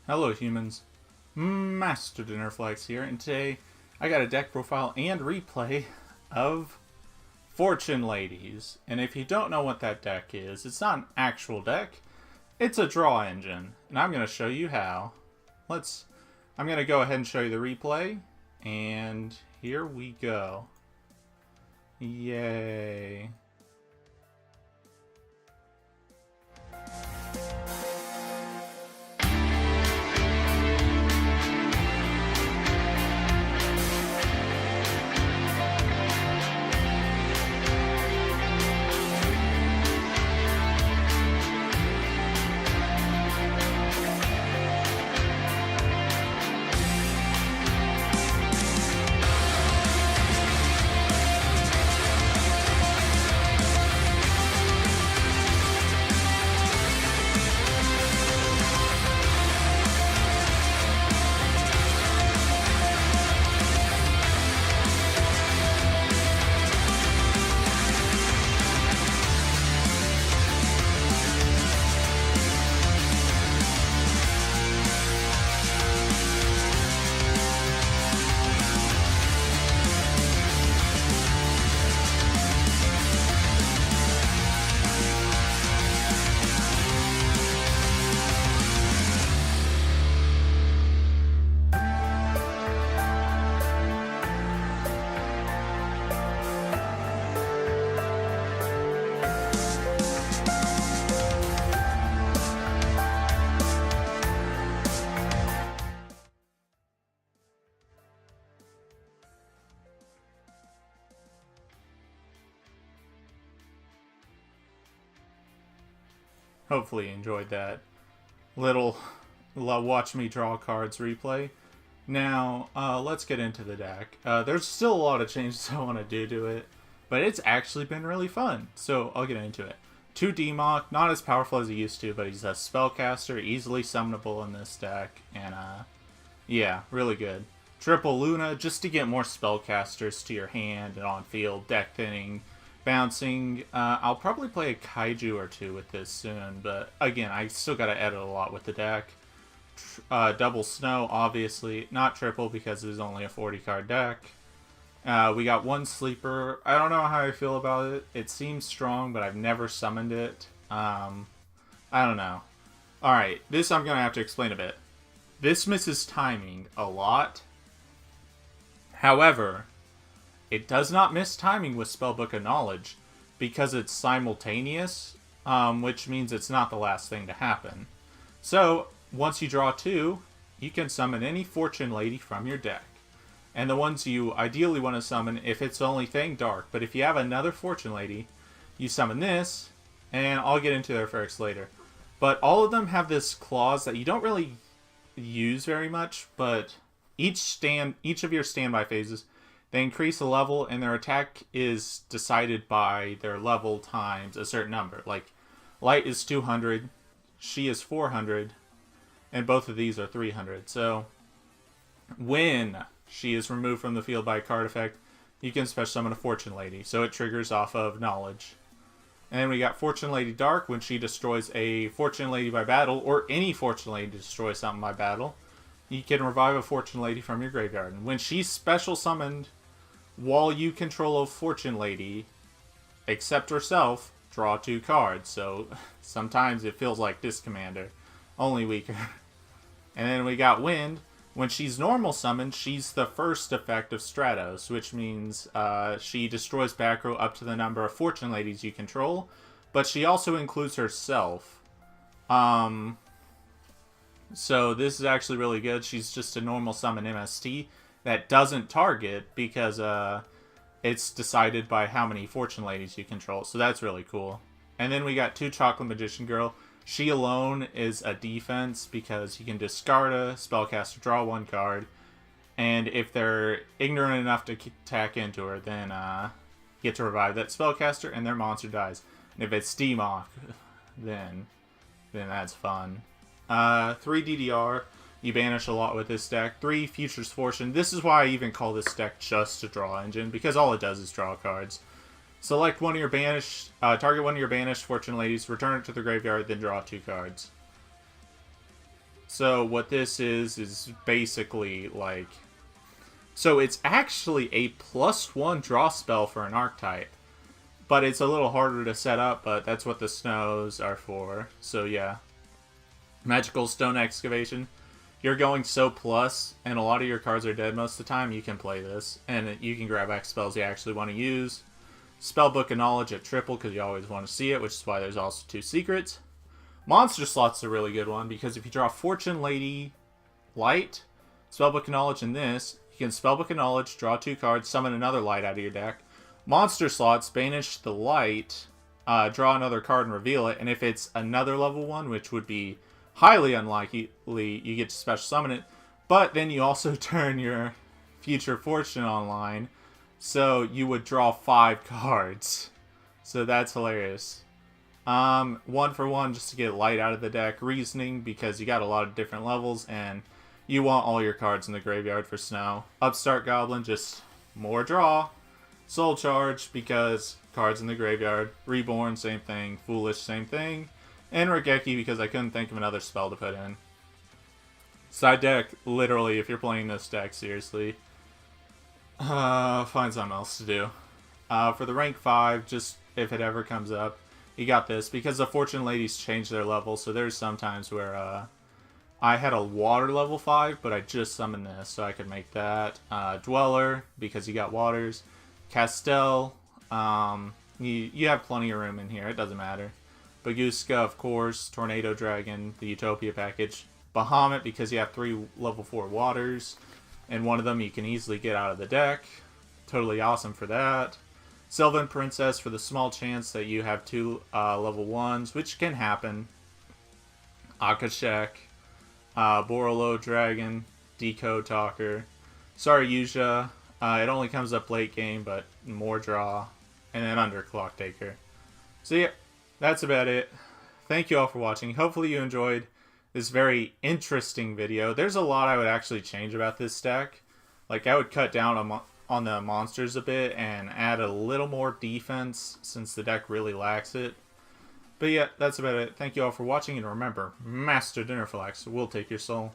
Hello humans, Master Dinnerflex here, and today I got a deck profile and replay of Fortune Ladies. And if you don't know what that deck is, it's not an actual deck, it's a draw engine, and I'm going to show you how. I'm going to go ahead and show you the replay, and here we go. Yay. Hopefully you enjoyed that little watch me draw cards replay. Now, let's get into the deck. There's still a lot of changes I want to do to it, but it's actually been really fun, so I'll get into it. 2 Demok, not as powerful as he used to, but he's a spellcaster, easily summonable in this deck, and yeah, really good. Triple Luna, just to get more spellcasters to your hand and on field, deck thinning, bouncing. I'll probably play a Kaiju or 2 with this soon, but again, I still gotta edit a lot with the deck. Double Snow, obviously. Not triple because it is only a 40 card deck. We got 1 Sleeper. I don't know how I feel about it. It seems strong, but I've never summoned it. I don't know. Alright, this I'm going to have to explain a bit. This misses timing a lot. However, it does not miss timing with Spellbook of Knowledge because it's simultaneous, which means it's not the last thing to happen. So, once you draw 2, you can summon any Fortune Lady from your deck. And the ones you ideally want to summon, if it's the only thing, Dark. But if you have another Fortune Lady, you summon this, and I'll get into their effects later. But all of them have this clause that you don't really use very much, but each of your standby phases, they increase a level, and their attack is decided by their level times a certain number. Like, Light is 200, she is 400, and both of these are 300. So, when she is removed from the field by a card effect, you can special summon a Fortune Lady. So it triggers off of Knowledge. And then we got Fortune Lady Dark. When she destroys a Fortune Lady by battle, or any Fortune Lady destroys something by battle, you can revive a Fortune Lady from your graveyard. And when she's special summoned while you control a Fortune Lady, except herself, draw 2 cards. So sometimes it feels like this commander, only weaker. And then we got Wind. When she's normal summoned, she's the first effect of Stratos, which means she destroys back row up to the number of Fortune Ladies you control, but she also includes herself. So this is actually really good. She's just a normal summon MST that doesn't target because it's decided by how many Fortune Ladies you control, so that's really cool. And then we got 2 Chocolate Magician Girl. She alone is a defense because you can discard a spellcaster, draw 1 card, and if they're ignorant enough to attack into her, then you get to revive that spellcaster and their monster dies. And if it's Demok, then that's fun. 3 DDR, you banish a lot with this deck. 3 Futures Fortune. This is why I even call this deck just a draw engine, because all it does is draw cards. Select one of your banished, target one of your banished Fortune Ladies, return it to the graveyard, then draw 2 cards. So what this is basically like... So it's actually a +1 draw spell for an archetype. But it's a little harder to set up, but that's what the snows are for. So yeah. Magical Stone Excavation. You're going so plus, and a lot of your cards are dead most of the time, you can play this. And you can grab X spells you actually want to use. Spellbook of Knowledge at triple, because you always want to see it, which is why there's also 2 secrets. Monster Slot's a really good one, because if you draw Fortune Lady Light, Spellbook of Knowledge in this, you can Spellbook of Knowledge, draw 2 cards, summon another light out of your deck. Monster Slots, banish the light, draw another card and reveal it, and if it's another level 1, which would be highly unlikely, you get to special summon it, but then you also turn your Future Fortune online, so you would draw 5 cards. So that's hilarious. 1 for 1 just to get light out of the deck. Reasoning, because you got a lot of different levels, and you want all your cards in the graveyard for snow. Upstart Goblin, just more draw. Soul Charge, because cards in the graveyard. Reborn, same thing. Foolish, same thing. And Regeki, because I couldn't think of another spell to put in. Side deck, literally, if you're playing this deck, seriously, find something else to do. For the rank 5, just if it ever comes up, you got this. Because the Fortune Ladies change their level, so there's some times where I had a water level 5, but I just summoned this, so I could make that. Dweller, because you got waters. Castel, you have plenty of room in here, it doesn't matter. Baguska, of course. Tornado Dragon, the Utopia package. Bahamut, because you have 3 level 4 waters, and one of them you can easily get out of the deck. Totally awesome for that. Sylvan Princess, for the small chance that you have 2 level 1s, which can happen. Akashek, Borolo Dragon, Decode Talker. Sorry, Yugioh. It only comes up late game, but more draw. And then Underclock Taker. So yeah, that's about it. Thank you all for watching. Hopefully you enjoyed this very interesting video. There's a lot I would actually change about this deck. Like, I would cut down on the monsters a bit and add a little more defense, since the deck really lacks it. But yeah, that's about it. Thank you all for watching, and remember, Master Dinnerflax will take your soul.